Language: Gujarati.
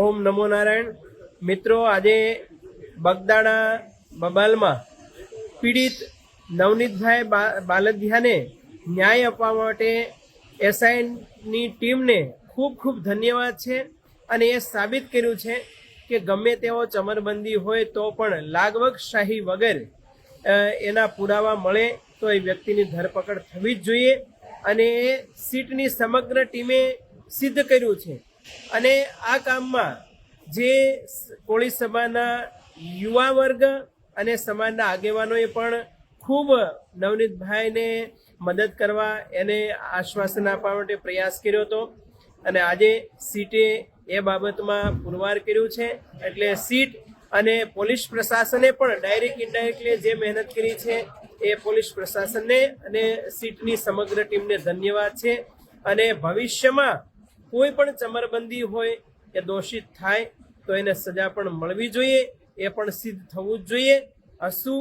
ઓમ નમો નારાયણ। મિત્રો, આજે બગદાણા બબાલમાં પીડિત નવનીતભાઈ બાલદિયાને ન્યાય આપવા માટે એસઆઈની ટીમને ખૂબ ખૂબ ધન્યવાદ છે। અને એ સાબિત કર્યું છે કે ગમે તેવો ચમરબંધી હોય તો પણ લાગવગશાહી વગર એના પુરાવા મળે તો એ વ્યક્તિની ધરપકડ થવી જ જોઈએ। અને એ સીટની સમગ્ર ટીમે સિદ્ધ કર્યું છે। અને આ કામમાં જે કોળી સમાજના યુવા વર્ગ અને સમાજના આગેવાનોએ પણ ખૂબ નવનીતભાઈને મદદ કરવા એને આશ્વાસન આપવા માટે પ્રયાસ કર્યો હતો। અને આજે સીટે એ બાબતમાં પુરવાર કર્યું છે। એટલે સીટ અને પોલીસ પ્રશાસને પણ ડાયરેક્ટ ઇનડાયરેક્ટલી જે મહેનત કરી છે એ પોલીસ પ્રશાસનને અને સીટની સમગ્ર ટીમને ધન્યવાદ છે। અને ભવિષ્યમાં કોઈ પણ ચમરબંધી હોય કે દોષિત થાય તો એને સજા પણ મળવી જોઈએ, એ પણ સિદ્ધ થવું જ જોઈએ। શું